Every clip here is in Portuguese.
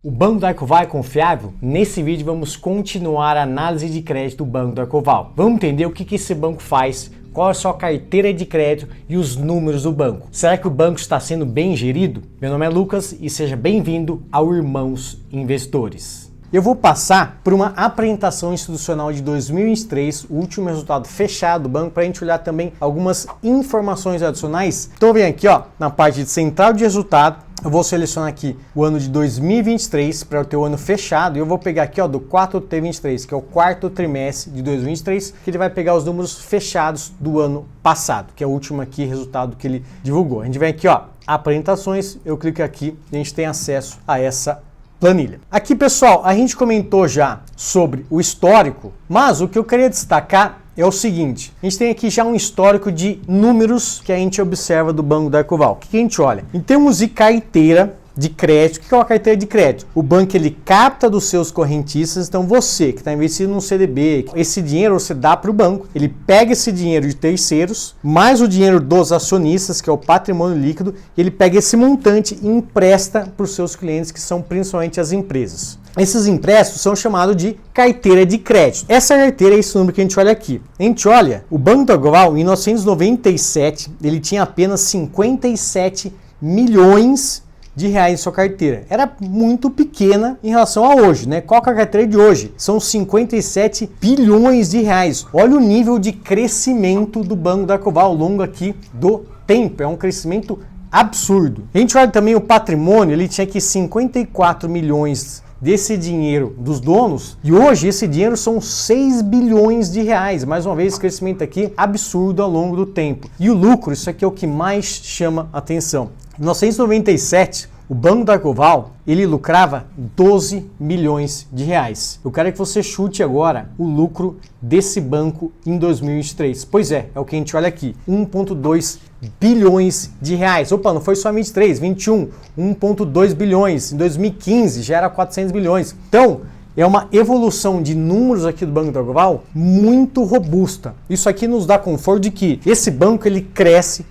O Banco do Arcoval é confiável? Nesse vídeo vamos continuar a análise de crédito do Banco do Arcoval. Vamos entender o que esse banco faz, qual é a sua carteira de crédito e os números do banco. Será que o banco está sendo bem gerido? Meu nome é Lucas e seja bem-vindo ao Irmãos Investidores. Eu vou passar por uma apresentação institucional de 2023, o último resultado fechado do banco, para a gente olhar também algumas informações adicionais. Então vem aqui na parte de central de resultado. Eu vou selecionar aqui o ano de 2023 para o teu ano fechado e eu vou pegar aqui do 4T23, que é o quarto trimestre de 2023, que ele vai pegar os números fechados do ano passado, que é o último aqui resultado que ele divulgou. A gente vem aqui, apresentações, eu clico aqui e a gente tem acesso a essa planilha. Aqui, pessoal, a gente comentou já sobre o histórico, mas o que eu queria destacar é o seguinte, a gente tem aqui já um histórico de números que a gente observa do Banco do Arcoval. O que a gente olha? Em termos de carteira de crédito, o que é uma carteira de crédito? O banco ele capta dos seus correntistas, então você que está investindo num CDB, esse dinheiro você dá para o banco, ele pega esse dinheiro de terceiros, mais o dinheiro dos acionistas, que é o patrimônio líquido, e ele pega esse montante e empresta para os seus clientes, que são principalmente as empresas. Esses empréstimos são chamados de carteira de crédito. Essa carteira é esse número que a gente olha aqui. A gente olha, o Banco do Arcoval, em 1997, ele tinha apenas 57 milhões de reais em sua carteira. Era muito pequena em relação a hoje, né? Qual que é a carteira de hoje? São 57 bilhões de reais. Olha o nível de crescimento do Banco do Arcoval ao longo aqui do tempo. É um crescimento absurdo. A gente olha também o patrimônio, ele tinha aqui 54 milhões desse dinheiro dos donos, e hoje esse dinheiro são 6 bilhões de reais. Mais uma vez, esse crescimento aqui absurdo ao longo do tempo. E o lucro, isso aqui é o que mais chama atenção. Em 1997, o Banco do Arcoval, ele lucrava 12 milhões de reais. Eu quero que você chute agora o lucro desse banco em 2023. Pois é o que a gente olha aqui, 1,2 bilhões de reais. Opa, não foi só 23, 21, 1,2 bilhões. Em 2015 já era 400 bilhões. Então, é uma evolução de números aqui do Banco do Arcoval muito robusta. Isso aqui nos dá conforto de que esse banco ele cresce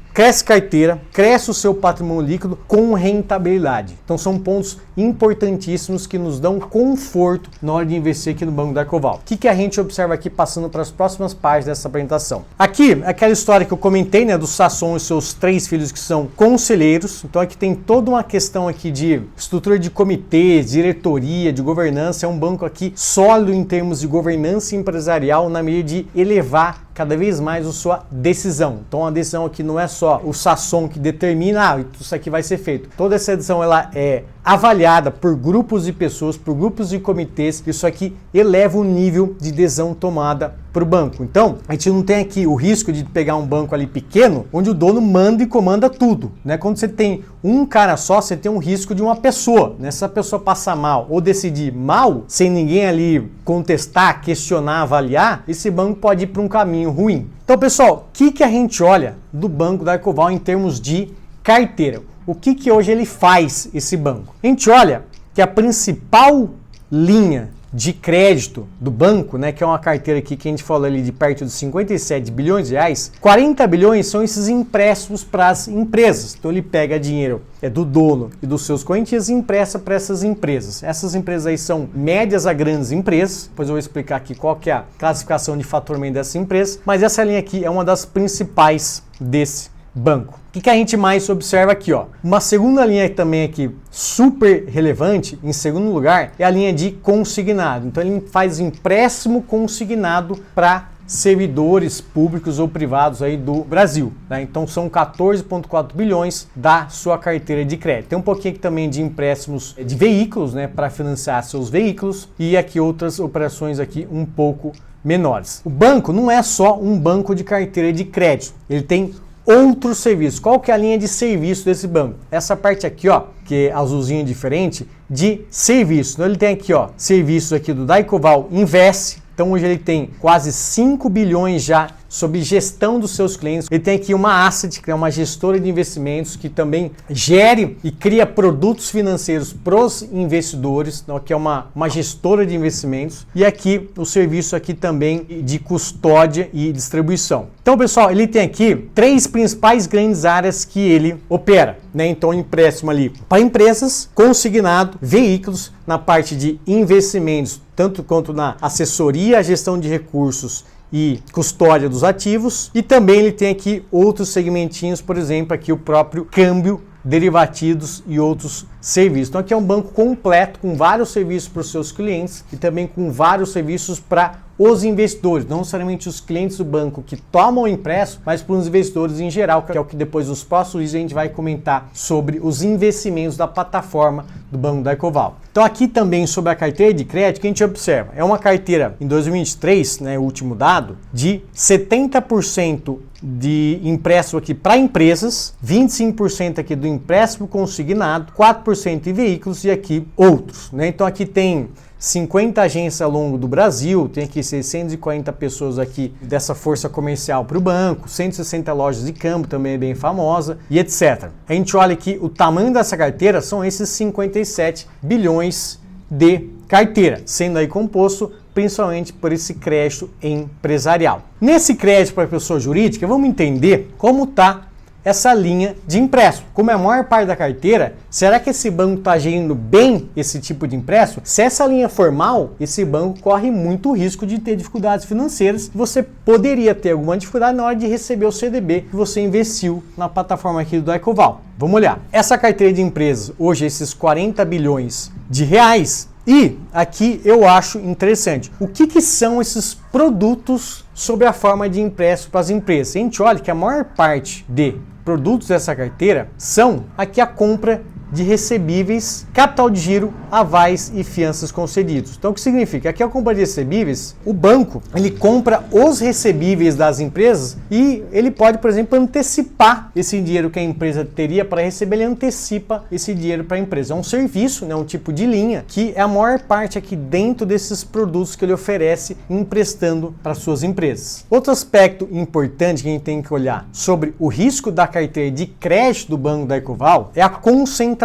carteira, cresce o seu patrimônio líquido com rentabilidade. Então são pontos importantíssimos que nos dão conforto na hora de investir aqui no Banco do Arcoval. O que a gente observa aqui passando para as próximas páginas dessa apresentação? Aqui, aquela história que eu comentei, né, do Sasson e seus 3 filhos que são conselheiros. Então aqui tem toda uma questão aqui de estrutura de comitês, diretoria, de governança. É um banco aqui sólido em termos de governança empresarial na medida de elevar cada vez mais a sua decisão. Então a decisão aqui não é só o Sasson que determina, isso aqui vai ser feito. Toda essa decisão ela é avaliada por grupos de pessoas, por grupos de comitês. Isso aqui eleva o nível de decisão tomada para o banco. Então, a gente não tem aqui o risco de pegar um banco ali pequeno, onde o dono manda e comanda tudo, né? Quando você tem um cara só, você tem um risco de uma pessoa, né? Se a pessoa passar mal ou decidir mal, sem ninguém ali contestar, questionar, avaliar, esse banco pode ir para um caminho ruim. Então, pessoal, o que a gente olha do Banco do Arcoval em termos de carteira? O que hoje ele faz, esse banco? A gente olha que a principal linha de crédito do banco, né, que é uma carteira aqui que a gente falou ali de perto de 57 bilhões de reais, 40 bilhões são esses empréstimos para as empresas. Então ele pega dinheiro do dono e dos seus correntistas e empresta para essas empresas. Essas empresas aí são médias a grandes empresas, depois eu vou explicar aqui qual que é a classificação de faturamento dessas empresas, mas essa linha aqui é uma das principais desse banco. O que a gente mais observa aqui? Uma segunda linha também aqui super relevante, em segundo lugar, é a linha de consignado. Então ele faz empréstimo consignado para servidores públicos ou privados aí do Brasil, né? Então são 14,4 bilhões da sua carteira de crédito. Tem um pouquinho aqui também de empréstimos de veículos, né, para financiar seus veículos, e aqui outras operações aqui um pouco menores. O banco não é só um banco de carteira de crédito, ele tem outros serviços. Qual que é a linha de serviço desse banco? Essa parte aqui, que é azulzinho diferente, de serviço. Então ele tem aqui, serviços aqui do Arcoval Invest. Então hoje ele tem quase 5 bilhões já sobre gestão dos seus clientes. Ele tem aqui uma asset, que é uma gestora de investimentos que também gere e cria produtos financeiros para os investidores, então, que é uma gestora de investimentos. E aqui o serviço aqui também de custódia e distribuição. Então, pessoal, ele tem aqui 3 principais grandes áreas que ele opera, né? Então, empréstimo ali para empresas, consignado, veículos, na parte de investimentos, tanto quanto na assessoria, gestão de recursos e custódia dos ativos. E também ele tem aqui outros segmentinhos, por exemplo, aqui o próprio câmbio, derivativos e outros serviços. Então aqui é um banco completo com vários serviços para os seus clientes e também com vários serviços para os investidores, não necessariamente os clientes do banco que tomam o empréstimo, mas para os investidores em geral, que é o que depois nos próximos vídeos a gente vai comentar sobre os investimentos da plataforma do Banco da Ecoval. Então aqui também sobre a carteira de crédito, que a gente observa, é uma carteira em 2023, né, o último dado, de 70% de empréstimo aqui para empresas, 25% aqui do empréstimo consignado, 4% em veículos e aqui outros, né? Então aqui tem 50 agências ao longo do Brasil, tem aqui 640 pessoas aqui dessa força comercial para o banco, 160 lojas de câmbio, também é bem famosa, e etc. A gente olha aqui, o tamanho dessa carteira são esses 57 bilhões de carteira, sendo aí composto principalmente por esse crédito empresarial. Nesse crédito para a pessoa jurídica, vamos entender como está essa linha de empréstimo. Como é a maior parte da carteira, será que esse banco está gerindo bem esse tipo de empréstimo? Se essa linha for mal, esse banco corre muito risco de ter dificuldades financeiras. Você poderia ter alguma dificuldade na hora de receber o CDB que você investiu na plataforma aqui do Ecoval. Vamos olhar. Essa carteira de empresas, hoje esses 40 bilhões de reais, e aqui eu acho interessante. O que são esses produtos sob a forma de empréstimo para as empresas? A gente olha que a maior parte de produtos dessa carteira são aqui a compra de recebíveis, capital de giro, avais e fianças concedidos. Então o que significa? Aqui a compra de recebíveis, o banco ele compra os recebíveis das empresas e ele pode, por exemplo, antecipar esse dinheiro que a empresa teria para receber, ele antecipa esse dinheiro para a empresa. É um serviço, né, um tipo de linha que é a maior parte aqui dentro desses produtos que ele oferece emprestando para suas empresas. Outro aspecto importante que a gente tem que olhar sobre o risco da carteira de crédito do Banco da Ecoval é a concentração.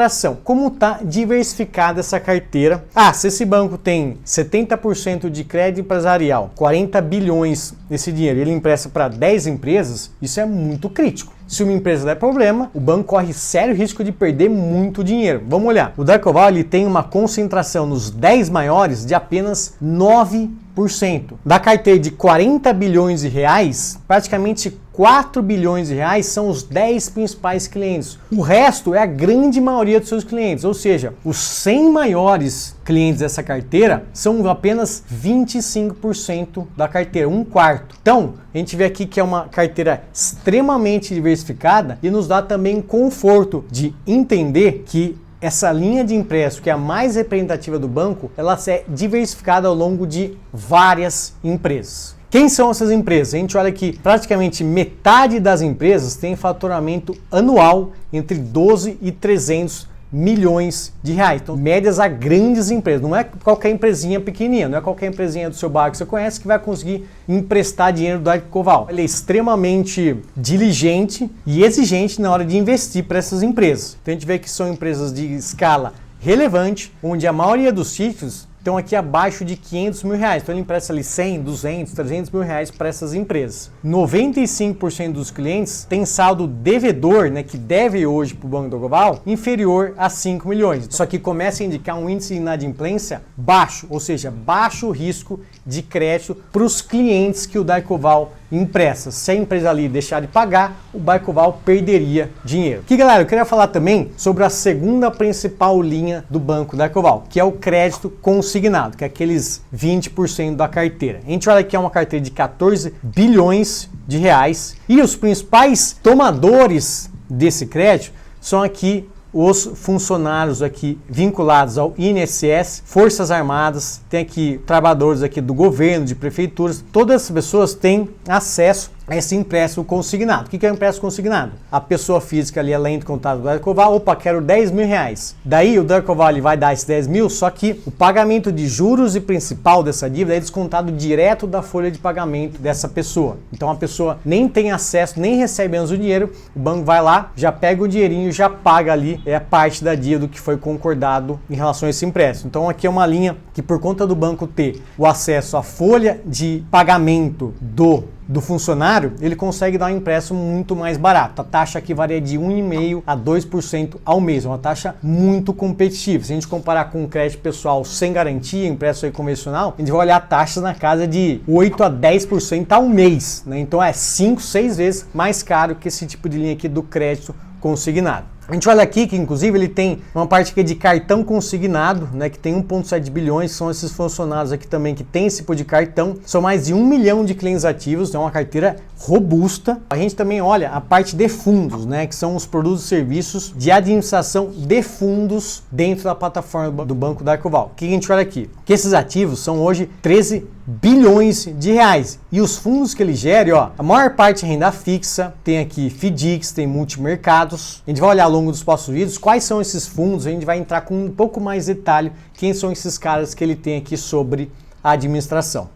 Como está diversificada essa carteira? Se esse banco tem 70% de crédito empresarial, 40 bilhões desse dinheiro, ele empresta para 10 empresas, isso é muito crítico. Se uma empresa der problema, o banco corre sério risco de perder muito dinheiro. Vamos olhar. O Ecoval ele tem uma concentração nos 10 maiores de apenas 9%. Da carteira de 40 bilhões de reais, praticamente 4 bilhões de reais são os 10 principais clientes. O resto é a grande maioria dos seus clientes, ou seja, os 100 maiores clientes dessa carteira são apenas 25% da carteira, 1/4. Então, a gente vê aqui que é uma carteira extremamente diversificada e nos dá também conforto de entender que essa linha de empréstimo, que é a mais representativa do banco, ela é diversificada ao longo de várias empresas. Quem são essas empresas? A gente olha que praticamente metade das empresas tem faturamento anual entre 12 e 300 milhões de reais. Então, médias a grandes empresas. Não é qualquer empresinha pequenininha, não é qualquer empresinha do seu bairro que você conhece que vai conseguir emprestar dinheiro do Ecoval. Ele é extremamente diligente e exigente na hora de investir para essas empresas. Então, a gente vê que são empresas de escala relevante, onde a maioria dos títulos estão aqui abaixo de 500 mil reais. Então ele empresta ali 100, 200, 300 mil reais para essas empresas. 95% dos clientes tem saldo devedor, né, que deve hoje para o Banco do Ecoval, inferior a 5 milhões. Isso aqui começa a indicar um índice de inadimplência baixo, ou seja, baixo risco de crédito para os clientes que o Ecoval empresta. Se a empresa ali deixar de pagar, o Ecoval perderia dinheiro. Aqui, galera, eu queria falar também sobre a segunda principal linha do Banco da Ecoval, que é o crédito consignado, que é aqueles 20% da carteira. A gente olha aqui, é uma carteira de 14 bilhões de reais e os principais tomadores desse crédito são aqui os funcionários aqui vinculados ao INSS, Forças Armadas, tem aqui trabalhadores aqui do governo, de prefeituras, todas essas pessoas têm acesso esse empréstimo consignado. O que é um empréstimo consignado? A pessoa física ali, ela entra em contato com o Daycoval, opa, quero 10 mil reais. Daí o Daycoval ele vai dar esses 10 mil, só que o pagamento de juros e principal dessa dívida é descontado direto da folha de pagamento dessa pessoa. Então a pessoa nem tem acesso, nem recebe antes o dinheiro, o banco vai lá, já pega o dinheirinho, já paga ali a parte da dívida que foi concordado em relação a esse empréstimo. Então aqui é uma linha que, por conta do banco ter o acesso à folha de pagamento do funcionário, ele consegue dar um empréstimo muito mais barato. A taxa aqui varia de 1,5% a 2% ao mês, uma taxa muito competitiva. Se a gente comparar com um crédito pessoal sem garantia, empréstimo aí convencional, a gente vai olhar taxas na casa de 8 a 10% ao mês, né? Então é 5, 6 vezes mais caro que esse tipo de linha aqui do crédito consignado. A gente olha aqui que, inclusive, ele tem uma parte aqui de cartão consignado, né, que tem 1,7 bilhões, são esses funcionários aqui também que tem esse tipo de cartão. São mais de 1 milhão de clientes ativos, é uma carteira robusta. A gente também olha a parte de fundos, né, que são os produtos e serviços de administração de fundos dentro da plataforma do Banco Daycoval. O que a gente olha aqui? Que esses ativos são hoje 13 bilhões de reais. E os fundos que ele gera, ó, a maior parte é renda fixa, tem aqui FDICs, tem multimercados. A gente vai olhar ao longo dos próximos vídeos quais são esses fundos, a gente vai entrar com um pouco mais detalhe quem são esses caras que ele tem aqui sobre a administração.